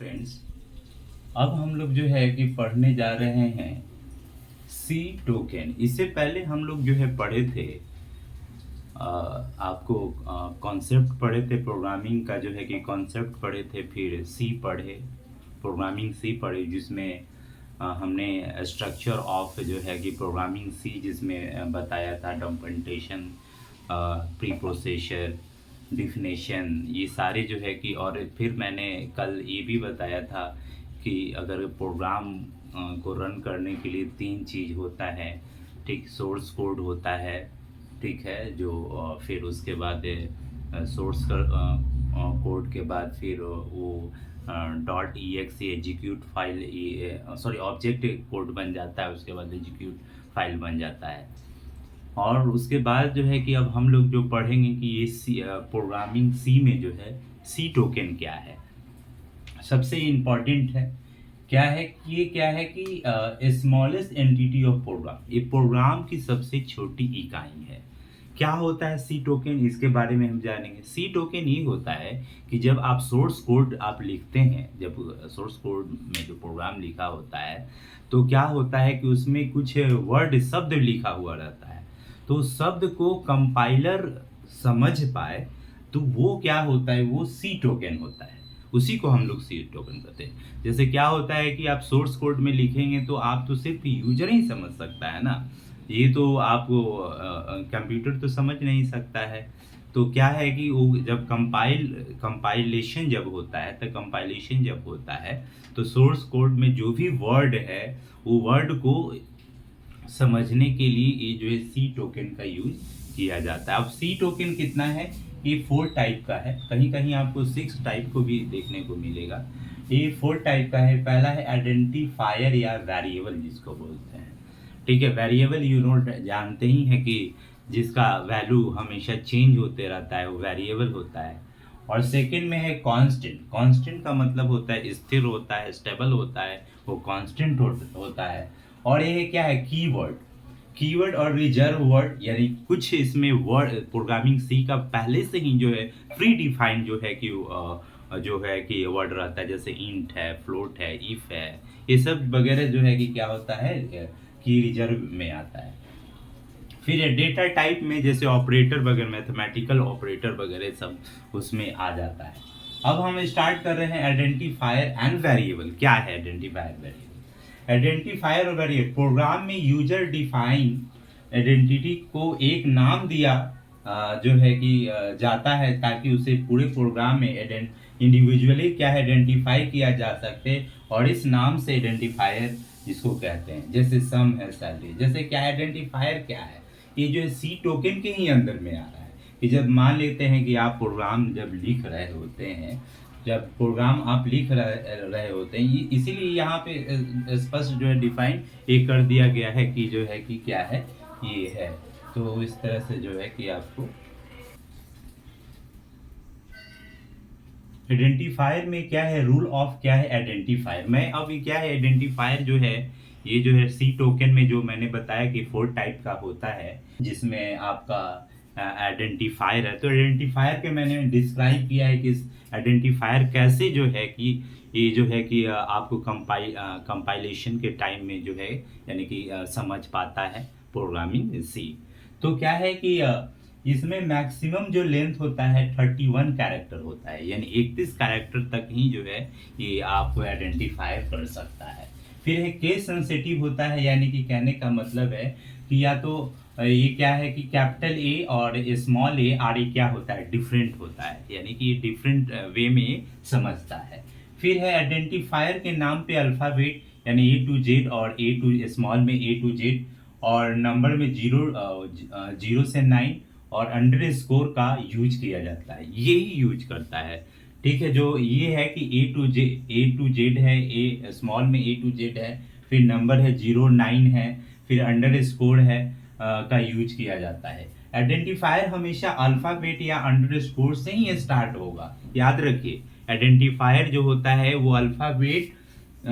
Friends, अब हम लोग जो है कि पढ़ने जा रहे हैं सी टोकन। इससे पहले हम लोग जो है पढ़े थे, आपको कॉन्सेप्ट पढ़े थे प्रोग्रामिंग का, जो है कि कॉन्सेप्ट पढ़े थे, फिर सी पढ़े, प्रोग्रामिंग सी पढ़े, जिसमें हमने स्ट्रक्चर ऑफ जो है कि प्रोग्रामिंग सी, जिसमें बताया था डॉक्यूमेंटेशन, प्री प्रोसेसर, डिफिनेशन, ये सारे जो है कि, और फिर मैंने कल ये भी बताया था कि अगर प्रोग्राम को रन करने के लिए तीन चीज़ होता है, ठीक, सोर्स कोड होता है, ठीक है, जो फिर उसके बाद सोर्स कोड के बाद फिर वो dot E x execute file, sorry object code बन जाता है, उसके बाद एग्जीक्यूट फाइल बन जाता है। और उसके बाद जो है कि अब हम लोग जो पढ़ेंगे कि ये सी प्रोग्रामिंग सी में जो है सी टोकन क्या है, सबसे इम्पॉर्टेंट है। क्या है कि ये क्या है कि स्मॉलेस्ट एंटिटी ऑफ प्रोग्राम, ये प्रोग्राम की सबसे छोटी इकाई है। क्या होता है सी टोकन, इसके बारे में हम जानेंगे। सी टोकन ये होता है कि जब आप सोर्स कोड आप लिखते हैं, जब सोर्स कोड में जो प्रोग्राम लिखा होता है, तो क्या होता है कि उसमें कुछ वर्ड शब्द लिखा हुआ रहता है, तो उस शब्द को कंपाइलर समझ पाए, तो वो क्या होता है, वो सी टोकन होता है। उसी को हम लोग सी टोकन कहते हैं। जैसे क्या होता है कि आप सोर्स कोड में लिखेंगे तो आप तो सिर्फ यूजर ही समझ सकता है ना, ये तो आपको कंप्यूटर तो समझ नहीं सकता है। तो क्या है कि वो जब कंपाइलेशन जब होता है, तो कंपाइलेशन जब होता है तो सोर्स कोड में जो भी वर्ड है, वो वर्ड को समझने के लिए ये जो है सी टोकन का यूज किया जाता है। अब सी टोकन कितना है, ये 4 टाइप का है, कहीं कहीं आपको 6 टाइप को भी देखने को मिलेगा। ये 4 टाइप का है। पहला है आइडेंटिफायर या वेरिएबल जिसको बोलते हैं, ठीक है। वेरिएबल यू नो जानते ही हैं कि जिसका वैल्यू हमेशा चेंज होते रहता है, वो वेरिएबल होता है। और सेकंड में है कांस्टेंट। कांस्टेंट का मतलब होता है स्थिर होता है, स्टेबल होता है, वो कांस्टेंट होता है। और ये क्या है, कीवर्ड। कीवर्ड और रिजर्व वर्ड, यानी कुछ इसमें वर्ड प्रोग्रामिंग सी का पहले से ही जो है प्री डिफाइंड जो है कि जो है कि वर्ड रहता है, जैसे इंट है, फ्लोट है, इफ है, ये सब वगैरह जो है कि क्या होता है कि रिजर्व में आता है। फिर डेटा टाइप में जैसे ऑपरेटर वगैरह, मैथमेटिकल ऑपरेटर वगैरह सब उसमें आ जाता है। अब हम स्टार्ट कर रहे हैं आइडेंटिफायर एंड वेरिएबल। क्या है आइडेंटिफायर, वेरिएबल? आइडेंटिफायर और वेरिएबल, प्रोग्राम में यूजर डिफाइन आइडेंटिटी को एक नाम दिया जो है कि जाता है, ताकि उसे पूरे प्रोग्राम में इंडिविजुअली क्या है आइडेंटिफाई किया जा सकते, और इस नाम से आइडेंटिफायर जिसको कहते हैं, जैसे सम है, सैलरी, जैसे क्या आइडेंटिफायर क्या है, ये जो है सी टोकन के ही अंदर में आ रहा है। कि जब मान लेते हैं कि आप प्रोग्राम जब लिख रहे होते हैं, जब प्रोग्राम आप लिख रहे होते हैं, इसीलिए यहाँ पे स्पष्ट जो है डिफाइन ये कर दिया गया है कि जो है कि क्या है, ये है। तो इस तरह से जो है कि आपको आइडेंटिफायर में क्या है, रूल ऑफ क्या है आइडेंटिफायर में। अब ये क्या है आइडेंटिफायर जो है, ये जो है सी टोकन में जो मैंने बताया कि 4 टाइप का होता है, जिसमें आपका आइडेंटिफायर है। तो आइडेंटिफायर के मैंने डिस्क्राइब किया है कि आइडेंटिफायर कैसे जो है कि ये जो है कि आपको कंपाइलेशन के टाइम में जो है यानी कि समझ पाता है प्रोग्रामिंग सी। तो क्या है कि इसमें मैक्सिमम जो लेंथ होता है 31 कैरेक्टर होता है, यानी 31 कैरेक्टर तक ही जो है ये आपको आइडेंटिफाई कर सकता है। फिर है केस सेंसिटिव होता है, यानी कि कहने का मतलब है कि या तो ये क्या है कि कैपिटल ए और स्मॉल ए और ये क्या होता है डिफरेंट होता है, यानी कि ये डिफरेंट वे में समझता है। फिर है आइडेंटिफायर के नाम पे अल्फ़ाबेट, यानी ए टू जेड, और ए टू स्मॉल में ए टू जेड, और नंबर में 0 से 9 और अंडर स्कोर का यूज किया जाता है, ये ही यूज करता है। ठीक है, जो ये है कि ए टू जेड है, ए स्मॉल में ए टू जेड है, फिर नंबर है 0 9 है, फिर अंडर स्कोर है का यूज किया जाता है। आइडेंटिफायर हमेशा अल्फ़ाबेट या अंडर स्कोर से ही स्टार्ट होगा, याद रखिए। आइडेंटिफायर जो होता है वो अल्फ़ाबेट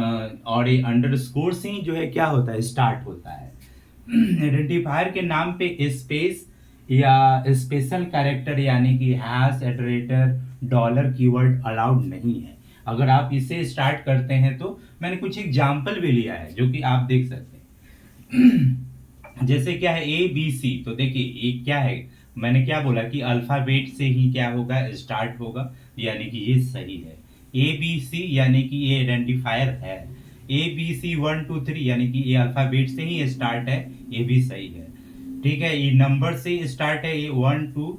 और ये अंडर स्कोर से ही जो है क्या होता है स्टार्ट होता है। आइडेंटिफायर के नाम पे स्पेस या स्पेशल कैरेक्टर यानी कि हैश, एटरेटर, डॉलर कीवर्ड अलाउड नहीं है। अगर आप इसे स्टार्ट करते हैं तो मैंने कुछ एग्जाम्पल भी लिया है जो कि आप देख सकते हैं। जैसे क्या है ए बी सी, तो देखिए ये क्या है, मैंने क्या बोला कि अल्फाबेट से ही क्या होगा, स्टार्ट होगा, यानी कि ये सही है। ए बी सी यानी कि ये आइडेंटिफायर है। ए बी सी 1 2 3 यानी कि ये अल्फाबेट से ही स्टार्ट है, ये भी सही है। ठीक है, ये नंबर से स्टार्ट है, ये 1 2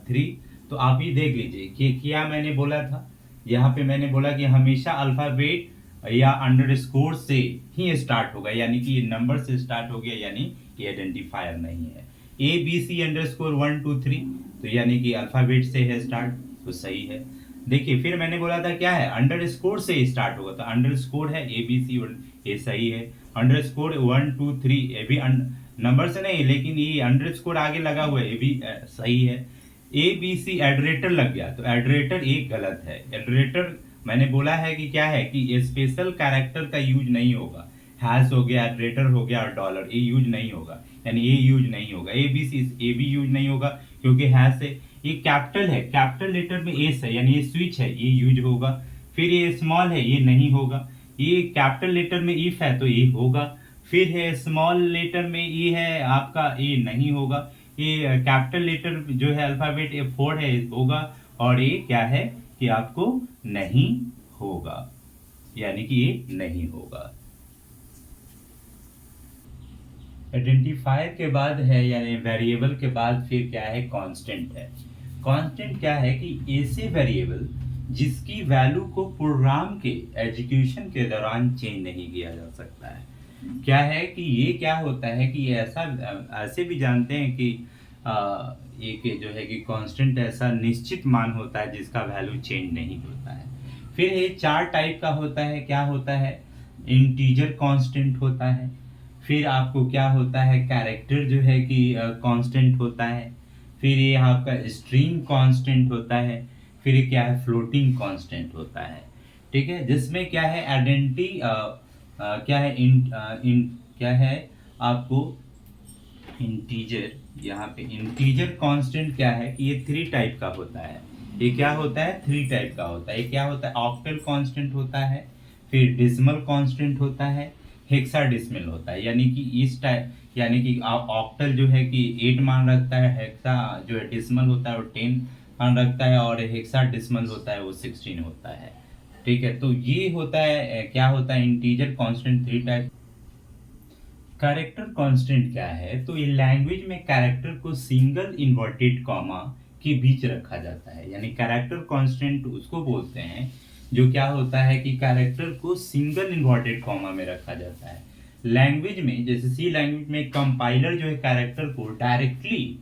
3। तो आप ही देख लीजिए कि क्या मैंने बोला था, यहाँ पे मैंने बोला कि हमेशा अल्फाबेट या अंडरस्कोर से ही स्टार्ट होगा, यानी कि ये नंबर से स्टार्ट हो गया, यानी ये आइडेंटिफायर नहीं है। ए बी सी अंडरस्कोर 1 2 3, तो यानी कि अल्फाबेट से है स्टार्ट, तो सही है। देखिए फिर मैंने बोला था क्या है, अंडरस्कोर से स्टार्ट होगा, तो अंडरस्कोर है ए बी सी, ये सही है। अंडरस्कोर 1 2 3, ये भी नंबर से नहीं, लेकिन ये अंडरस्कोर आगे लगा हुआ है, ये भी सही है। ए बी सी एडरेटर लग गया, तो एडरेटर एक गलत है। एडरेटर मैंने बोला है कि क्या है कि स्पेशल कैरेक्टर का यूज नहीं होगा। हैश हो गया, एडरेटर हो गया और डॉलर, ये यूज नहीं होगा, यानी ये यूज नहीं होगा। ए बी सी, ए भी यूज नहीं होगा क्योंकि हैश है। ये कैपिटल है, कैपिटल लेटर में एस है, यानी ये स्विच है, ये यूज होगा। फिर ये स्मॉल है, ये नहीं होगा। ये कैपिटल लेटर में इफ है, तो ये होगा। फिर है स्मॉल लेटर में ई है आपका, ये नहीं होगा। ये कैपिटल लेटर जो है अल्फाबेट ए 4 है, होगा। और ये क्या है कि आपको नहीं होगा, यानी कि ये नहीं होगा। आइडेंटिफायर के बाद है यानी वेरिएबल के बाद फिर क्या है, कांस्टेंट है। कांस्टेंट क्या है कि ऐसे वेरिएबल जिसकी वैल्यू को प्रोग्राम के एग्जीक्यूशन के दौरान चेंज नहीं किया जा सकता है। क्या है कि ये क्या होता है कि ऐसा ऐसे भी जानते हैं कि एक जो है कि कांस्टेंट ऐसा निश्चित मान होता है जिसका वैल्यू चेंज नहीं होता है। फिर ये 4 टाइप का होता है। क्या होता है, इंटीजर कांस्टेंट होता है। फिर आपको क्या होता है, कैरेक्टर जो है कि कांस्टेंट होता है। फिर ये आपका स्ट्रिंग कांस्टेंट होता है। फिर ये क्या है, फ्लोटिंग कांस्टेंट होता है। ठीक है, जिसमें क्या है आइडेंटिटी क्या है क्या है आपको इंटीजर, यहाँ पे इंटीजर कांस्टेंट क्या है कि ये 3 टाइप का होता है। ये क्या होता है, 3 टाइप का होता है। ये क्या होता है, ऑक्टल कांस्टेंट होता है, फिर डिसिमल कांस्टेंट होता है, हेक्साडेसिमल होता है। यानी कि इस टाइप, यानी कि ऑक्टल जो है कि 8 मान रखता है, हेक्सा जो है डिसिमल होता है वो 10 मान रखता है, और हेक्साडेसिमल होता है वो 16 होता है। ठीक है, तो ये होता है क्या होता है, integer constant 3 type. Character constant क्या है, तो ये लैंग्वेज में कैरेक्टर को सिंगल इन्वर्टेड कॉमा के बीच रखा जाता है। यानी कैरेक्टर कांस्टेंट उसको बोलते हैं जो क्या होता है कि कैरेक्टर को सिंगल इन्वर्टेड कॉमा में रखा जाता है। लैंग्वेज में जैसे सी लैंग्वेज में कंपाइलर जो है कैरेक्टर को डायरेक्टली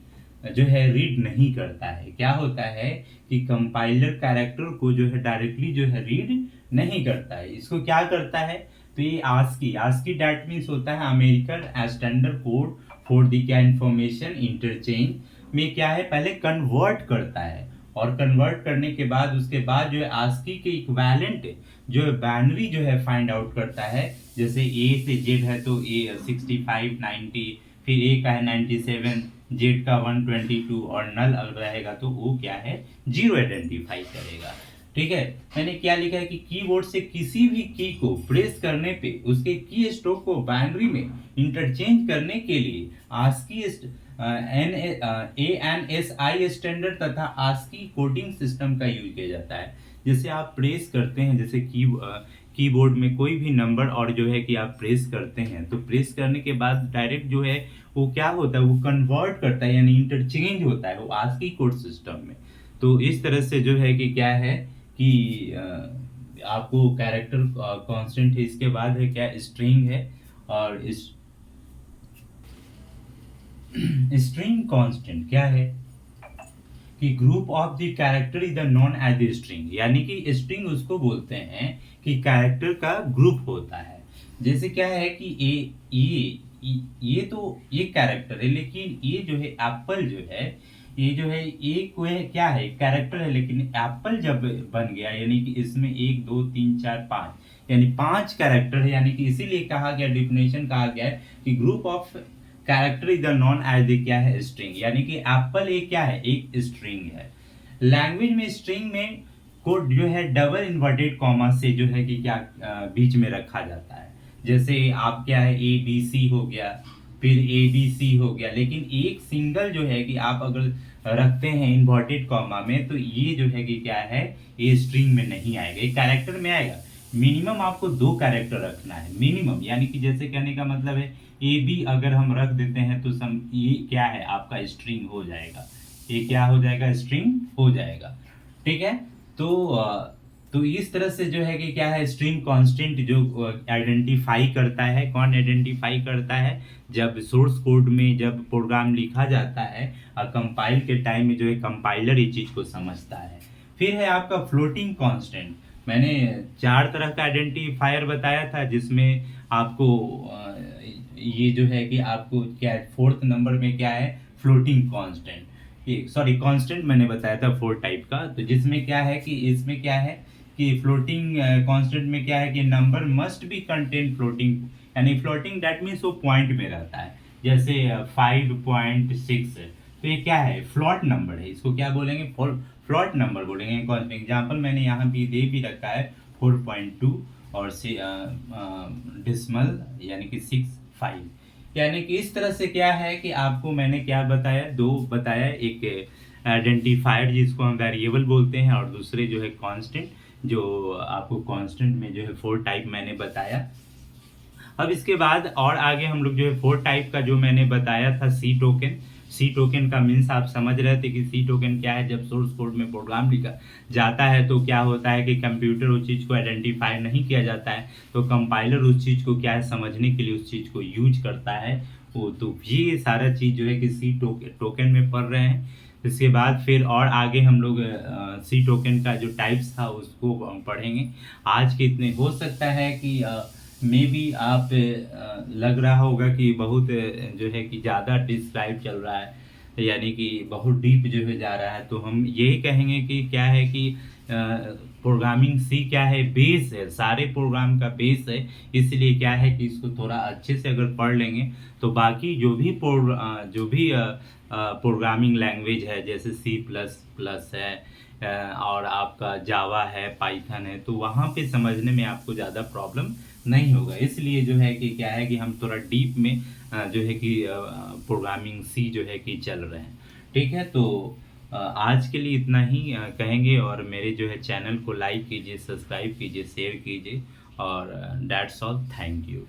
जो है रीड नहीं करता है। क्या होता है कि कंपाइलर कैरेक्टर को जो है डायरेक्टली जो है रीड नहीं करता है। इसको क्या करता है, तो ये आस्की, आस्की दैट मीन्स होता है American standard code for the क्या इंफॉर्मेशन इंटरचेंज में क्या है, पहले कन्वर्ट करता है, और कन्वर्ट करने के बाद उसके बाद जो है आस्की के इक्विवेलेंट जो है बाइनरी जो है फाइंड आउट करता है। जैसे ए से जेड है तो ए 65 90, फिर ए का है 97, जेड का 122, और नल रहेगा तो वो क्या है, 0 आइडेंटिफाई करेगा। ठीक है, मैंने क्या लिखा है कि कीबोर्ड से किसी भी की को प्रेस करने पे उसके की स्ट्रोक को बाइनरी में इंटरचेंज करने के लिए आस्की ANSI स्टैंडर्ड तथा आस्की कोडिंग सिस्टम का यूज किया जाता है। जैसे आप प्रेस करते हैं, जैसे कीबोर्ड में कोई भी नंबर और जो है कि आप प्रेस करते हैं, तो प्रेस करने के बाद डायरेक्ट जो है वो क्या होता है, वो कन्वर्ट करता है, यानी इंटरचेंज होता है वो आस्की कोड सिस्टम में। तो इस तरह से जो है कि क्या है कि आपको कैरेक्टर कांस्टेंट है। इसके बाद है क्या, स्ट्रिंग है, और इस स्ट्रिंग कांस्टेंट क्या है कि group of the character is known as the string. यानी कि स्ट्रिंग उसको बोलते हैं कि कैरेक्टर का ग्रुप होता है। जैसे क्या है कि ये तो ये कैरेक्टर है, लेकिन ये जो है एप्पल जो है, ये जो है एक क्या है, कैरेक्टर है, लेकिन एप्पल जब बन गया यानी कि इसमें 1 2 3 4 5 यानी 5 कैरेक्टर है। यानी कि इसीलिए कहा गया, डिफिनेशन कहा गया है कि group of character is the known as the क्या है, स्ट्रिंग। यानी कि एप्पल एक क्या है, एक स्ट्रिंग है। लैंग्वेज में स्ट्रिंग में कोड जो है डबल इन्वर्टेड कॉमा से जो है कि क्या बीच में रखा जाता है। जैसे आप क्या है ए बी सी हो गया, फिर ए बी सी हो गया, लेकिन एक सिंगल जो है कि आप अगर रखते हैं इन्वर्टेड कॉमा में तो ये जो है कि क्या है, ये स्ट्रिंग में नहीं आएगा, एक कैरेक्टर में आएगा। मिनिमम आपको 2 कैरेक्टर रखना है मिनिमम, यानी कि जैसे कहने का मतलब है ए बी अगर हम रख देते हैं तो ये क्या है आपका स्ट्रिंग हो जाएगा, ये क्या हो जाएगा, स्ट्रिंग हो जाएगा। ठीक है। तो तो इस तरह से जो है कि क्या है, स्ट्रिंग कांस्टेंट जो आइडेंटिफाई करता है, कौन आइडेंटिफाई करता है, जब सोर्स कोड में जब प्रोग्राम लिखा जाता है और कंपाइल के टाइम में जो है कंपाइलर ये चीज़ को समझता है। फिर है आपका फ्लोटिंग कांस्टेंट। मैंने 4 तरह का आइडेंटिफायर बताया था, जिसमें आपको ये जो है कि आपको क्या है, 4th नंबर में क्या है, फ्लोटिंग कांस्टेंट, सॉरी कांस्टेंट मैंने बताया था 4 टाइप का। तो जिसमें क्या है कि इसमें क्या है कि फ्लोटिंग कांस्टेंट में क्या है कि number must be contain floating, यानी फ्लोटिंग दैट मीन्स वो पॉइंट में रहता है। जैसे 5.6 तो ये क्या है, फ्लॉट नंबर है, इसको क्या बोलेंगे, फ्लॉट नंबर बोलेंगे। कौन एग्जाम्पल मैंने यहाँ भी दे भी रखा है 4.2 और से डिसमल यानी कि 6.5, यानी कि इस तरह से क्या है कि आपको मैंने क्या बताया, 2 बताया, एक आइडेंटिफायर जिसको हम वेरिएबल बोलते हैं और दूसरे जो है कांस्टेंट, जो आपको कांस्टेंट में जो है 4 टाइप मैंने बताया। अब इसके बाद और आगे हम लोग जो है 4 टाइप का जो मैंने बताया था सी टोकन। सी टोकन का मीन्स आप समझ रहे थे कि सी टोकन क्या है। जब सोर्स कोड में प्रोग्राम लिखा जाता है तो क्या होता है कि कंप्यूटर उस चीज़ को आइडेंटिफाई नहीं किया जाता है, तो कंपाइलर उस चीज़ को क्या है समझने के लिए उस चीज़ को यूज करता है वो। तो ये सारा चीज़ जो है कि सी टोकन में पढ़ रहे हैं। इसके बाद फिर और आगे हम लोग सी टोकन का जो टाइप्स था उसको हम पढ़ेंगे। आज के इतने, हो सकता है कि मे बी आप लग रहा होगा कि बहुत जो है कि ज़्यादा डिस्क्राइब चल रहा है, यानी कि बहुत डीप जो है जा रहा है। तो हम यही कहेंगे कि क्या है कि प्रोग्रामिंग सी क्या है, बेस है, सारे प्रोग्राम का बेस है। इसलिए क्या है कि इसको थोड़ा अच्छे से अगर पढ़ लेंगे तो बाकी जो भी प्रोग्रामिंग लैंग्वेज है, जैसे सी प्लस प्लस है और आपका जावा है, पाइथन है, तो वहाँ पे समझने में आपको ज़्यादा प्रॉब्लम नहीं होगा। इसलिए जो है कि क्या है कि हम थोड़ा डीप में जो है कि प्रोग्रामिंग सी जो है कि चल रहे हैं। ठीक है। तो आज के लिए इतना ही कहेंगे, और मेरे जो है चैनल को लाइक कीजिए, सब्सक्राइब कीजिए, शेयर कीजिए, और दैट्स ऑल, थैंक यू।